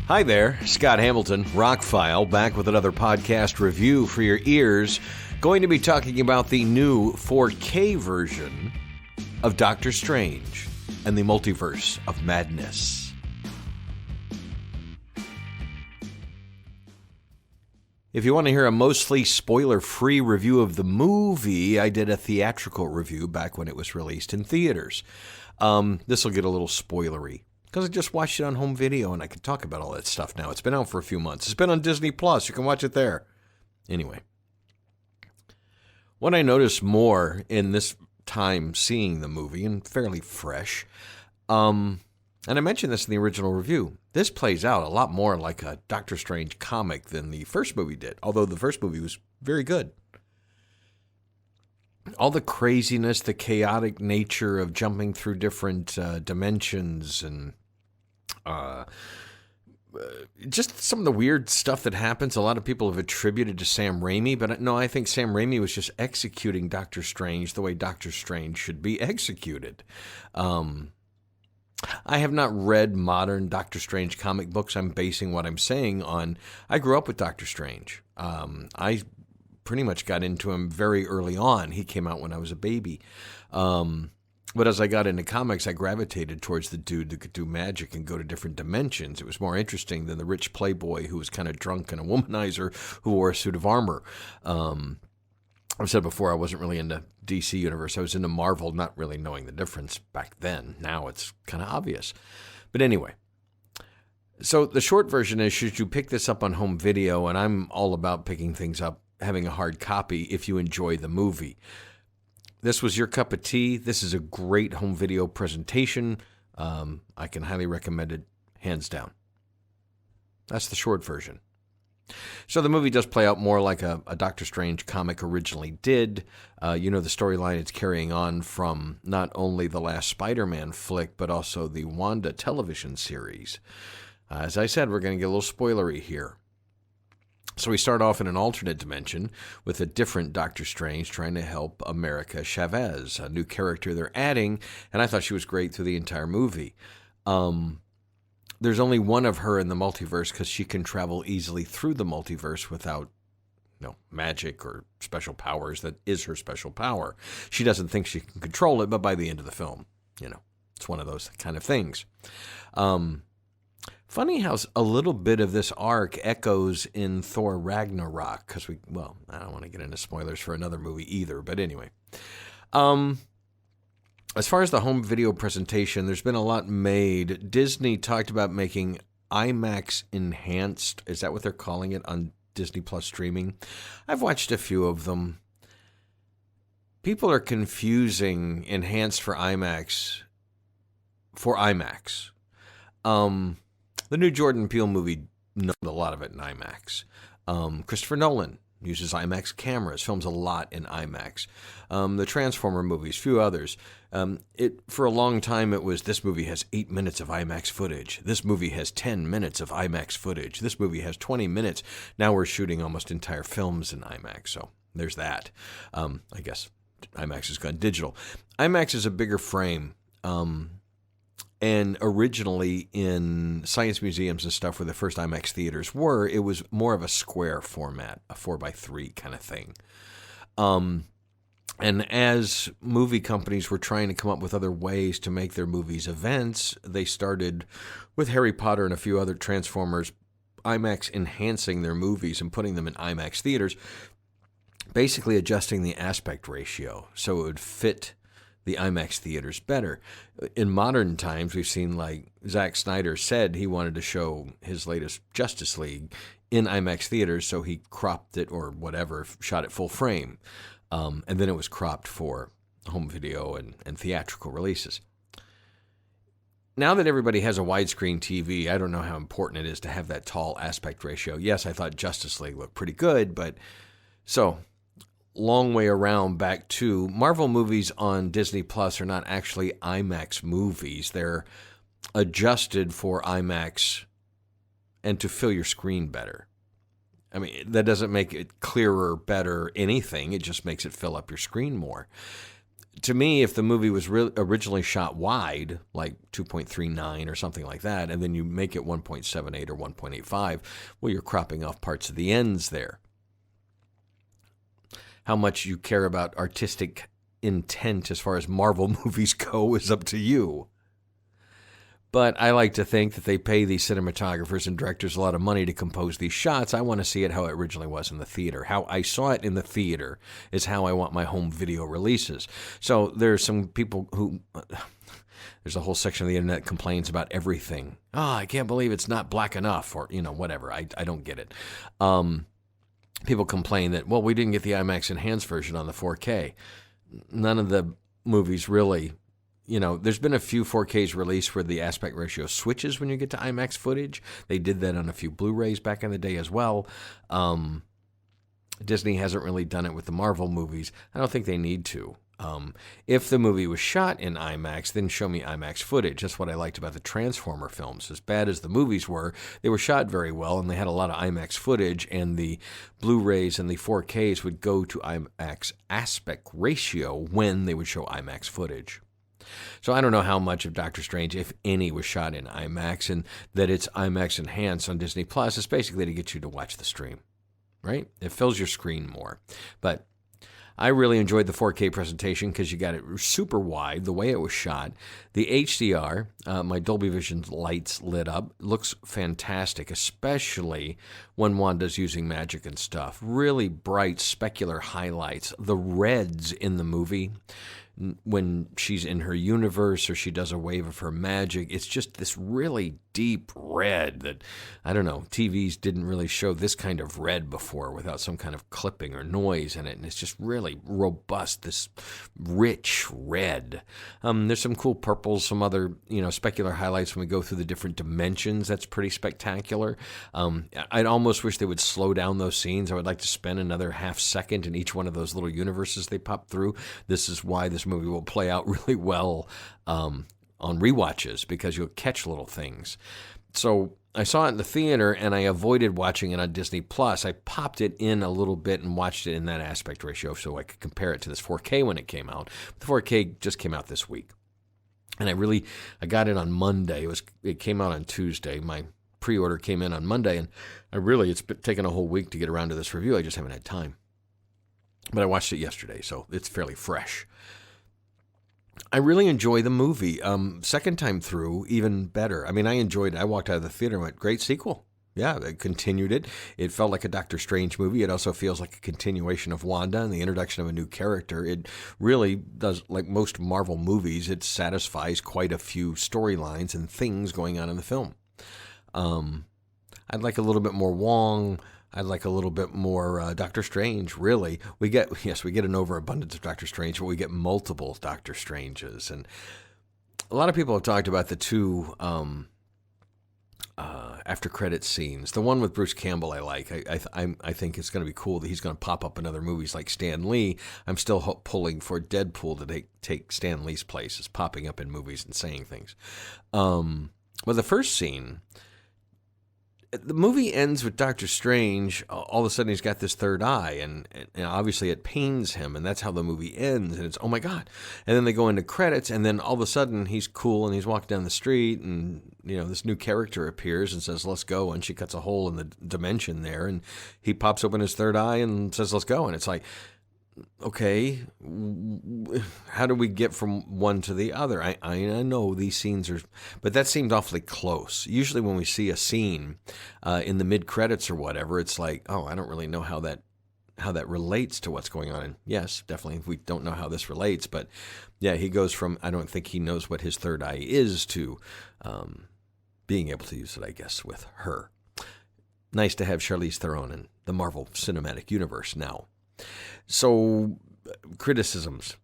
Hi there, Scott Hamilton, ROCKFILE, back with another podcast review for your ears. Going to be talking about the new 4K version of Doctor Strange and the Multiverse of Madness. If you want to hear a mostly spoiler-free review of the movie, I did a theatrical review back when it was released in theaters. This will get a little spoilery, because I just watched it on home video and I can talk about all that stuff now. It's been out for a few months. It's been on Disney Plus. You can watch it there. Anyway, what I noticed more in this time seeing the movie, and fairly fresh, and I mentioned this in the original review, this plays out a lot more like a Doctor Strange comic than the first movie did, although the first movie was very good. All the craziness, the chaotic nature of jumping through different dimensions and just some of the weird stuff that happens. A lot of people have attributed to Sam Raimi, but no, I think Sam Raimi was just executing Doctor Strange the way Doctor Strange should be executed. I have not read modern Doctor Strange comic books. I'm basing what I'm saying on, I grew up with Doctor Strange. I pretty much got into him very early on. He came out when I was a baby. But as I got into comics, I gravitated towards the dude that could do magic and go to different dimensions. It was more interesting than the rich playboy who was kind of drunk and a womanizer who wore a suit of armor. I've said before, I wasn't really into DC Universe. I was into Marvel, not really knowing the difference back then. Now it's kind of obvious. But anyway, so the short version is, should you pick this up on home video, and I'm all about picking things up, having a hard copy if you enjoy the movie. This was your cup of tea. This is a great home video presentation. I can highly recommend it, hands down. That's the short version. So the movie does play out more like a Doctor Strange comic originally did. You know the storyline it's carrying on from not only the last Spider-Man flick, but also the Wanda television series. As I said, we're going to get a little spoilery here. So we start off in an alternate dimension with a different Doctor Strange trying to help America Chavez, a new character they're adding, and I thought she was great through the entire movie. There's only one of her in the multiverse because she can travel easily through the multiverse without magic or special powers. That is her special power. She doesn't think she can control it, but by the end of the film, it's one of those kind of things. Funny how a little bit of this arc echoes in Thor Ragnarok, because I don't want to get into spoilers for another movie either, but anyway. As far as the home video presentation, there's been a lot made. Disney talked about making IMAX enhanced. Is that what they're calling it on Disney Plus streaming? I've watched a few of them. People are confusing enhanced for IMAX for IMAX. The new Jordan Peele movie, a lot of it in IMAX. Christopher Nolan uses IMAX cameras, films a lot in IMAX. The Transformer movies, few others. For a long time, it was, this movie has 8 minutes of IMAX footage. This movie has 10 minutes of IMAX footage. This movie has 20 minutes. Now we're shooting almost entire films in IMAX, so there's that. I guess IMAX has gone digital. IMAX is a bigger frame. And originally in science museums and stuff where the first IMAX theaters were, it was more of a square format, a 4x3 kind of thing. And as movie companies were trying to come up with other ways to make their movies events, they started with Harry Potter and a few other Transformers, IMAX enhancing their movies and putting them in IMAX theaters, basically adjusting the aspect ratio so it would fit the IMAX theaters better. In modern times, we've seen, like Zack Snyder said, he wanted to show his latest Justice League in IMAX theaters, so he cropped it or whatever, shot it full frame. And then it was cropped for home video and theatrical releases. Now that everybody has a widescreen TV, I don't know how important it is to have that tall aspect ratio. Yes, I thought Justice League looked pretty good, but so long way around back to Marvel movies on Disney Plus are not actually IMAX movies. They're adjusted for IMAX and to fill your screen better. I mean, that doesn't make it clearer, better, anything. It just makes it fill up your screen more. to me, if the movie was originally shot wide, like 2.39 or something like that, and then you make it 1.78 or 1.85, well, you're cropping off parts of the ends there. How much you care about artistic intent as far as Marvel movies go is up to you. But I like to think that they pay these cinematographers and directors a lot of money to compose these shots. I want to see it how it originally was in the theater. How I saw it in the theater is how I want my home video releases. So there's some people who... There's a whole section of the internet that complains about everything. I can't believe it's not black enough, or, whatever. I don't get it. People complain that, well, we didn't get the IMAX enhanced version on the 4K. None of the movies really... there's been a few 4Ks released where the aspect ratio switches when you get to IMAX footage. They did that on a few Blu-rays back in the day as well. Disney hasn't really done it with the Marvel movies. I don't think they need to. If the movie was shot in IMAX, then show me IMAX footage. That's what I liked about the Transformer films. As bad as the movies were, they were shot very well, and they had a lot of IMAX footage, and the Blu-rays and the 4Ks would go to IMAX aspect ratio when they would show IMAX footage. So I don't know how much of Doctor Strange, if any, was shot in IMAX, and that it's IMAX enhanced on Disney Plus. It's basically to get you to watch the stream, right? It fills your screen more. But I really enjoyed the 4K presentation because you got it super wide, the way it was shot. The HDR, my Dolby Vision lights lit up, looks fantastic, especially when Wanda's using magic and stuff. Really bright, specular highlights. The reds in the movie, when she's in her universe or she does a wave of her magic, it's just this really deep red that, I don't know, TVs didn't really show this kind of red before without some kind of clipping or noise in it, and it's just really robust, this rich red. There's some cool purples, some other, specular highlights when we go through the different dimensions. That's pretty spectacular. I'd almost wish they would slow down those scenes. I would like to spend another half second in each one of those little universes they pop through. This is why this movie will play out really well on rewatches, because you'll catch little things. So I saw it in the theater, and I avoided watching it on Disney Plus. I popped it in a little bit and watched it in that aspect ratio so I could compare it to this 4K when it came out. The 4K just came out this week, and I got it on Monday. It came out on Tuesday. My pre-order came in on Monday, and it's taken a whole week to get around to this review. I just haven't had time. But I watched it yesterday, so it's fairly fresh. I really enjoy the movie. Second time through, even better. I mean, I enjoyed it. I walked out of the theater and went, great sequel. Yeah, they continued it. It felt like a Doctor Strange movie. It also feels like a continuation of Wanda and the introduction of a new character. It really does, like most Marvel movies, it satisfies quite a few storylines and things going on in the film. I'd like a little bit more Wong. I'd like a little bit more Doctor Strange, really. We get an overabundance of Doctor Strange, but we get multiple Doctor Stranges. And a lot of people have talked about the two after-credit scenes. The one with Bruce Campbell I like. I think it's going to be cool that he's going to pop up in other movies like Stan Lee. I'm still pulling for Deadpool to take Stan Lee's place as popping up in movies and saying things. Well, the first scene... The movie ends with Doctor Strange. All of a sudden, he's got this third eye, and obviously it pains him, and that's how the movie ends. And it's, oh my God! And then they go into credits, and then all of a sudden he's cool, and he's walking down the street, and this new character appears and says, "Let's go!" And she cuts a hole in the dimension there, and he pops open his third eye and says, "Let's go!" And it's like, okay, how do we get from one to the other? I know these scenes are, but that seemed awfully close. Usually when we see a scene in the mid-credits or whatever, it's like, oh, I don't really know how that relates to what's going on. And yes, definitely we don't know how this relates, but yeah, he goes from, I don't think he knows what his third eye is, to being able to use it, I guess, with her. Nice to have Charlize Theron in the Marvel Cinematic Universe now. So, criticisms.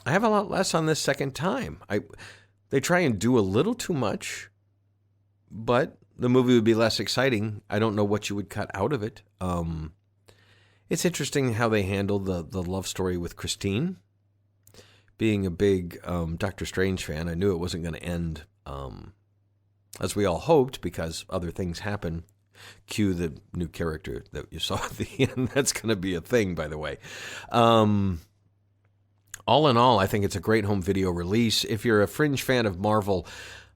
I have a lot less on this second time. They try and do a little too much, but the movie would be less exciting. I don't know what you would cut out of it. It's interesting how they handled the love story with Christine. Being a big Doctor Strange fan, I knew it wasn't going to end as we all hoped, because other things happen. Cue the new character that you saw at the end. That's going to be a thing, by the way. All in all, I think it's a great home video release. If you're a fringe fan of Marvel,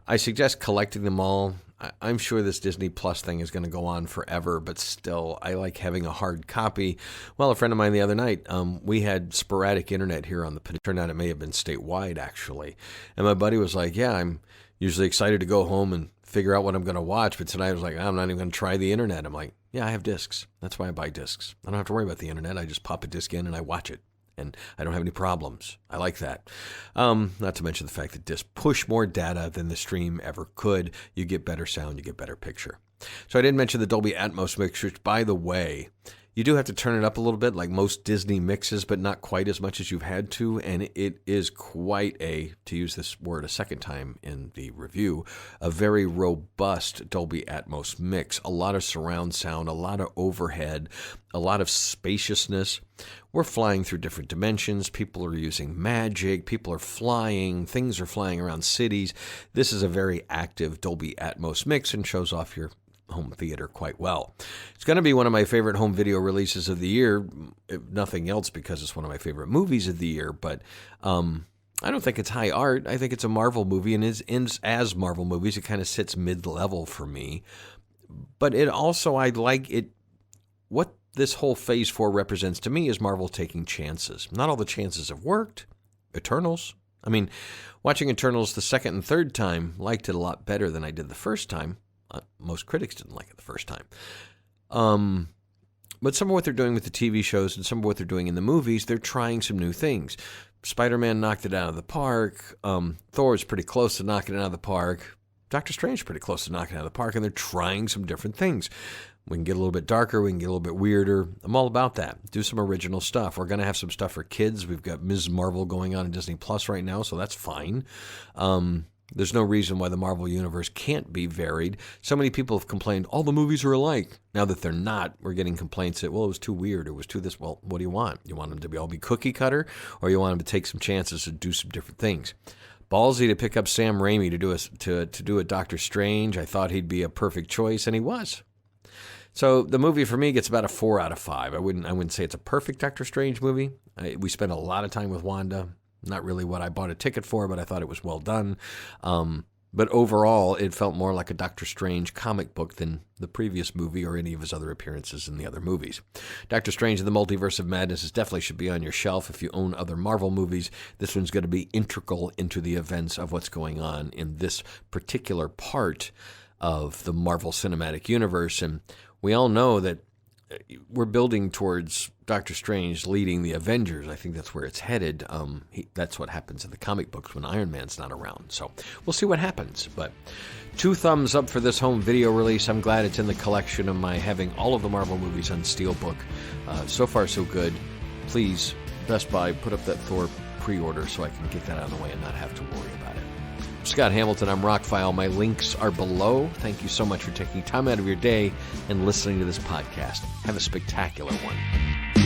I suggest collecting them all. I'm sure this Disney Plus thing is going to go on forever, but still, I like having a hard copy. Well, a friend of mine the other night, we had sporadic internet here on the peninsula. Turned out it may have been statewide, actually. And my buddy was like, yeah, I'm usually excited to go home and figure out what I'm going to watch, but tonight I was like, I'm not even going to try the internet. I'm like, yeah, I have discs. That's why I buy discs. I don't have to worry about the internet. I just pop a disc in and I watch it. And I don't have any problems. I like that. Not to mention the fact that discs push more data than the stream ever could. You get better sound, you get better picture. So I did mention the Dolby Atmos mix, which, by the way, you do have to turn it up a little bit, like most Disney mixes, but not quite as much as you've had to. And it is quite to use this word a second time in the review, a very robust Dolby Atmos mix. A lot of surround sound, a lot of overhead, a lot of spaciousness. We're flying through different dimensions. People are using magic. People are flying. Things are flying around cities. This is a very active Dolby Atmos mix and shows off your home theater quite well. It's going to be one of my favorite home video releases of the year, if nothing else, because it's one of my favorite movies of the year. But I don't think it's high art. I think it's a Marvel movie, and as Marvel movies, it kind of sits mid-level for me. But it also, I like it. What this whole Phase 4 represents to me is Marvel taking chances. Not all the chances have worked. Eternals. I mean, watching Eternals the second and third time, liked it a lot better than I did the first time. Most critics didn't like it the first time. But some of what they're doing with the TV shows and some of what they're doing in the movies, they're trying some new things. Spider-Man knocked it out of the park. Thor's pretty close to knocking it out of the park. Doctor Strange pretty close to knocking it out of the park, and they're trying some different things. We can get a little bit darker. We can get a little bit weirder. I'm all about that. Do some original stuff. We're going to have some stuff for kids. We've got Ms. Marvel going on in Disney Plus right now, so that's fine. There's no reason why the Marvel Universe can't be varied. So many people have complained, all the movies are alike. Now that they're not, we're getting complaints that, well, it was too weird. It was too this. Well, what do you want? You want them to all be cookie cutter, or you want them to take some chances to do some different things? Ballsy to pick up Sam Raimi to do a Doctor Strange. I thought he'd be a perfect choice, and he was. So the movie for me gets about a 4 out of 5. I wouldn't say it's a perfect Doctor Strange movie. We spent a lot of time with Wanda. Not really what I bought a ticket for, but I thought it was well done. But overall, it felt more like a Doctor Strange comic book than the previous movie or any of his other appearances in the other movies. Doctor Strange and the Multiverse of Madness definitely should be on your shelf if you own other Marvel movies. This one's going to be integral into the events of what's going on in this particular part of the Marvel Cinematic Universe. And we all know that we're building towards Doctor Strange leading the Avengers. I think that's where it's headed. That's what happens in the comic books when Iron Man's not around. So we'll see what happens. But 2 thumbs up for this home video release. I'm glad it's in the collection of my having all of the Marvel movies on Steelbook. So far, so good. Please, Best Buy, put up that Thor pre-order so I can get that out of the way and not have to worry about it. Scott Hamilton, I'm ROCKFILE. My links are below. Thank you so much for taking time out of your day and listening to this podcast. Have a spectacular one.